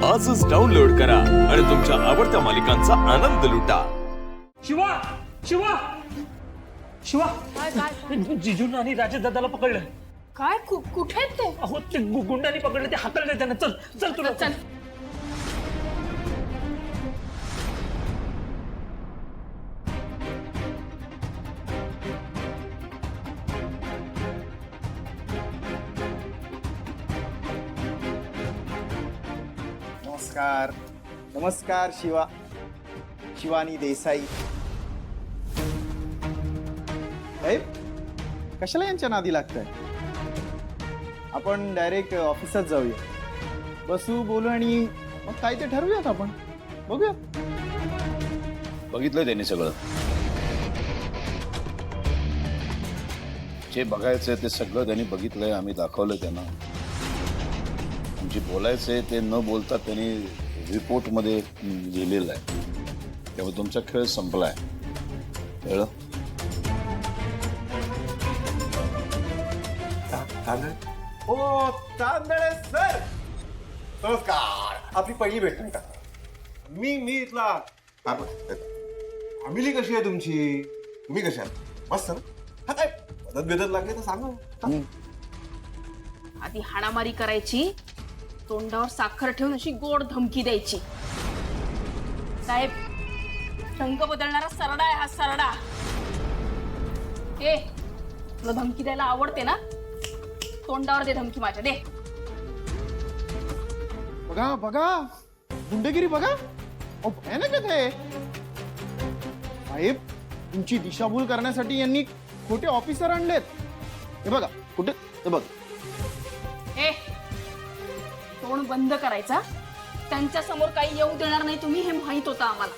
आजच डाउनलोड करा आणि तुमच्या आवडत्या मालिकांचा आनंद लुटा. शिवा शिवा शिवा काय काय जिजून आणि राजेश दादाला पकडलं. काय कुठे आहेत ते? अहो ते गुंडांनी पकडले, ते हाताळले त्यांना. चल चल तुला चल. नमस्कार नमस्कार. शिवानी देसाई साहेब, कशाला यांच्या नादी लागतंय? आपण डायरेक्ट ऑफिसात जाऊया, बसू, बोलू आणि मग काय ते ठरवूयात. आपण बघूया. बघितलंय त्यांनी सगळं. जे बघायचंय ते सगळं त्यांनी बघितलंय. आम्ही दाखवलंय त्यांना. जे बोलायचंय ते न बोलता त्यांनी रिपोर्टमध्ये लिहिलेलं आहे. त्यामुळे तुमचा खेळ संपलाय. कळलं? हो, तांदळे सर, नमस्कार. आपली पहिली भेट नाही का? मी इथला फॅमिली कशी आहे तुमची? तुम्ही कशा आहात? मस्त ना? हा, काय मदत बिदत लागली तर सांगा. आधी हाणामारी करायची, तोंडावर साखर ठेवून अशी गोड धमकी द्यायची. साहेब, रंग बदलणारा सरडा आहे हा, सरडा. ए, तुला धमकी द्यायला आवडते ना? तोंडावर दे धमकी माझ्या, दे. बघा बघा, गुंडगिरी बघा. अहो, भयानक आहे ते. साहेब, तुमची दिशाभूल करण्यासाठी यांनी खोटे ऑफिसर आणलेत. हे बघा कुठे, हे बघ. ए, तोंड बंद करायचा. त्यांच्या समोर काही येऊ देणार नाही तुम्ही, हे माहित होतं आम्हाला.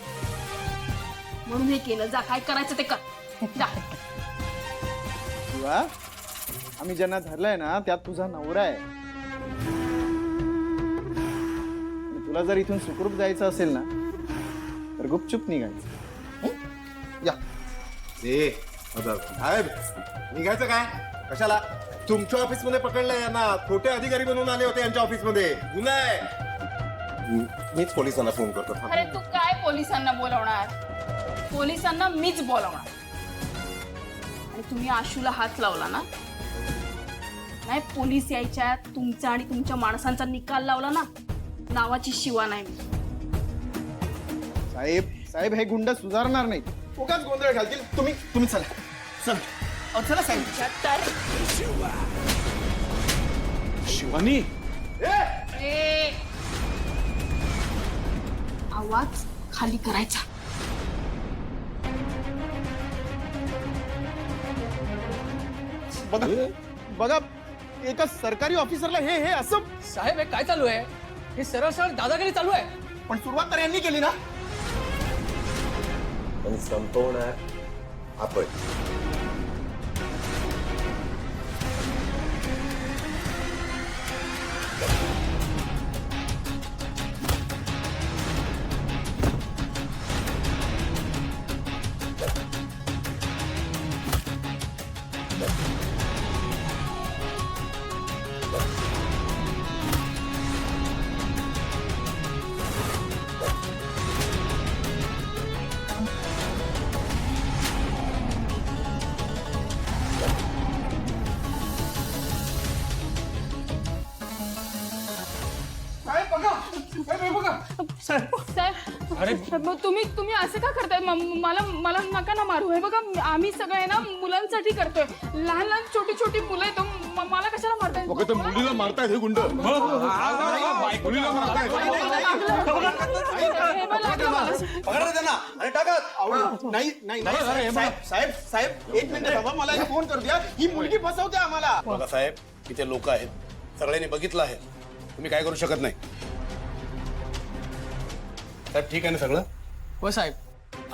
म्हणून हे केलं. जा, काय करायचं ते कर. जा. शिवा, आम्ही ज्यांना धरलंय ना त्यात तुझा नवरा आहे. आणि तुला जर इथून सुखरूप जायचं असेल ना तर गुपचूप निघायचं. या. साहेब, निघायचं काय? कशाला? तुमच्या ऑफिस मध्ये पकडलंय यांना. खोटे अधिकारी बनवून आले होते यांच्या ऑफिस मध्ये. गुन्हा आहे. मीच पोलिसांना फोन करतो. अरे तू काय पोलिसांना बोलवणार? पोलिसांना मीच बोलवणार. आणि तुम्ही आशूला हात लावला ना, नाही पोलीस यायच्या, तुमचा आणि तुमच्या माणसांचा निकाल लावला ना, नावाची शिवा नाही मी. साहेब साहेब, हे गुंड सुधारणार नाही. उगाच गोंधळ घालतील. तुम्ही चला चल. चला साहेब. शिवानी, ए, आवाज खाली करायचा. बघा बघा, एका सरकारी ऑफिसरला हे हे असं. साहेब हे काय चालू आहे? हे सरळ सरळ दादागिरी चालू आहे. पण सुरुवात तर यांनी केली ना. पण संपवणार आपण. साहेब, अरे मग तुम्ही असं का करताय? मला नका ना मारू. हे बघा, आम्ही सगळे ना मुलांसाठी करतोय. लहान लहान छोटी छोटी मुलं आहेत. मला कशाला मारताय? मुलीला मारतायत हे गुंड. मुलीला मारतायत. हे बघ, लागलं मला. पकडा त्यांना आणि टाका. नाही नाही नाही, साहेब साहेब साहेब, एक मिनिट थांबा. मला एक फोन करू द्या. ही मुलगी फसवते आम्हाला. बघा साहेब, इथे लोक आहेत, सगळ्यांनी बघितलं आहे. तुम्ही काय करू शकत नाही. साहेब ठीक आहे ना सगळं? हो साहेब,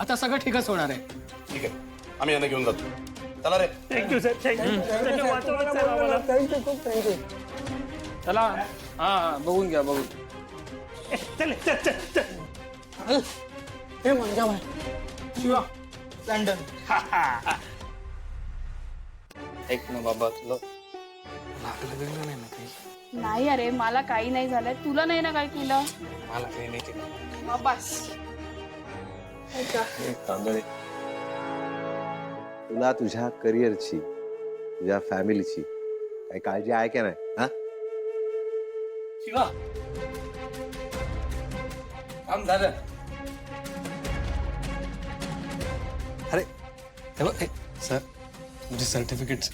आता सगळं ठीकच होणार आहे. ठीक आहे, आम्ही यांना घेऊन जातो. चला रे. Thank you sir, thank you. वाचवलं सर आम्हाला. चला. हा, बघून घ्या, बघून. चल चल चल चल. हे म्हणजे शिवा, लंडन. ऐक ना बाबा, तुला नाही अरे, मला काही नाही झालंय. तुला नाही ना काय केलं? मला काही नाही केलं. मग बस ऐका, तांदळे तुला तुझ्या करिअरची तुझ्या फॅमिलीची काही काळजी आहे का नाही हा शिवा काम झालं. अरे हे बघ, सर तुमचे सर्टिफिकेट्स.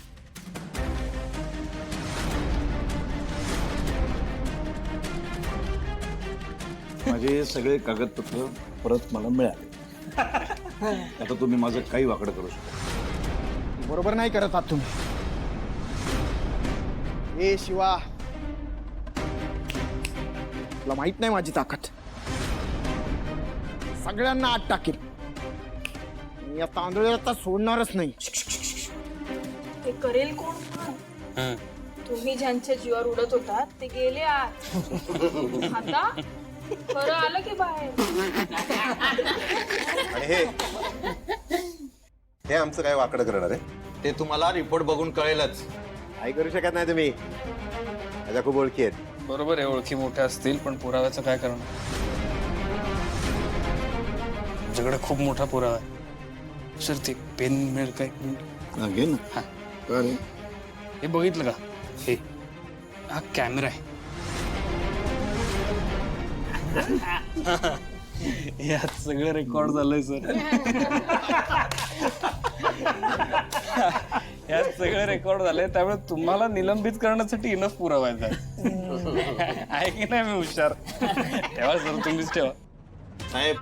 माझे सगळे कागदपत्र परत मला मिळाले. आता तुम्ही माझं काही वाकडं करू शकता. बरोबर नाही करत आहात तुम्ही. ए शिवा, तुला माहित नाही माझी ताकद. सगळ्यांना आत टाकेल. मी या तांदूळ आता सोडणारच नाही. ते करेल कोण पण? तुम्ही ज्यांच्या जीवावर उडत होतात ते गेले आत. आता खरं आलं की बाहेर. आणि हे आमचं काय वाकडं करणार आहे ते तुम्हाला रिपोर्ट बघून कळेलच. काही करू शकत नाही तुम्ही. माझ्या खूप ओळखी आहेत. बरोबर आहे, ओळखी मोठ्या असतील पण पुराव्याचं काय करणार? तुमच्याकडे खूप मोठा पुरावा आहे. सर ते पेन मिळेल काय? हा, घे ना. हा. का रे? हे बघितलं का? हे हा कॅमेरा आहे. यात सगळं रेकॉर्ड झालंय सर. यात सगळं रेकॉर्ड झालंय, त्यामुळे तुम्हाला निलंबित करण्यासाठी इनफ पुरावा आहे की नाही? मी हुशार. ठेवा सर, तुम्हीच ठेवा. साहेब,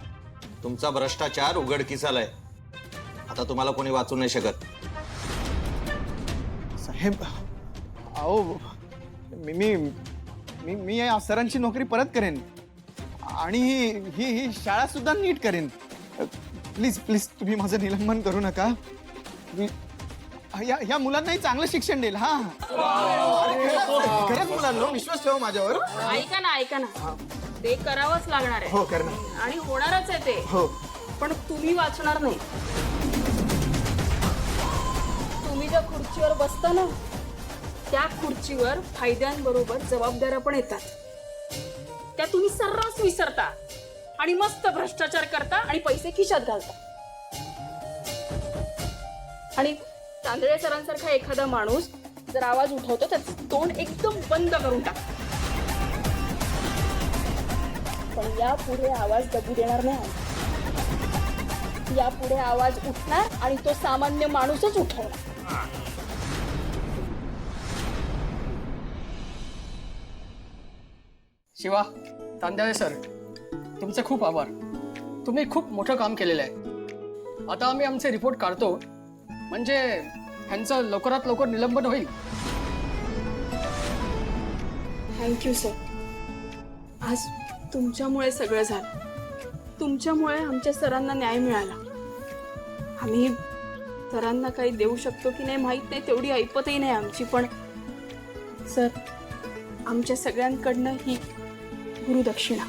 तुमचा भ्रष्टाचार उघडकीस आलाय. आता तुम्हाला कोणी वाचू नाही शकत. साहेब, अहो मी मी मी मी या सरांची नोकरी परत करेन आणि ही शाळा सुद्धा नीट करेन. प्लीज प्लीज तुम्ही माझं निलंबन करू नका. या मुलांनाही चांगलं शिक्षण देईल. हा खरंच मुलांना विश्वास ठेवा माझ्यावर. ऐका ना, ते करावंच लागणार आहे. हो करणार. आणि होणारच आहे ते. हो. पण तुम्ही वाचणार नाही. तुम्ही ज्या खुर्चीवर बसता ना, त्या खुर्चीवर फायद्यांबरोबर जबाबदाऱ्या पण येतात. त्या तुम्ही सर्रास विसरता आणि मस्त भ्रष्टाचार करता आणि पैसे खिशात घालता. आणि तांदळे सरांसारखा एखादा माणूस जर आवाज उठवतो त्याचं तोंड एकदम बंद करून टाकतो. पण यापुढे आवाज दबू देणार नाही. यापुढे आवाज उठणार आणि तो सामान्य माणूसच उठवणार. शिवा, तांदळे सर, तुमचे खूप आभार. तुम्ही खूप मोठं काम केलेलं आहे. आता आम्ही आमचे रिपोर्ट काढतो, म्हणजे ह्यांचं लवकरात लवकर निलंबन होईल. Thank you sir. आज तुमच्यामुळे सगळं झालं. तुमच्यामुळे आमच्या सरांना न्याय मिळाला. आम्ही सरांना काही देऊ शकतो की नाही माहीत नाही, तेवढी ऐपतही नाही आमची. पण सर, आमच्या सगळ्यांकडनं ही गुरुदक्षिणा.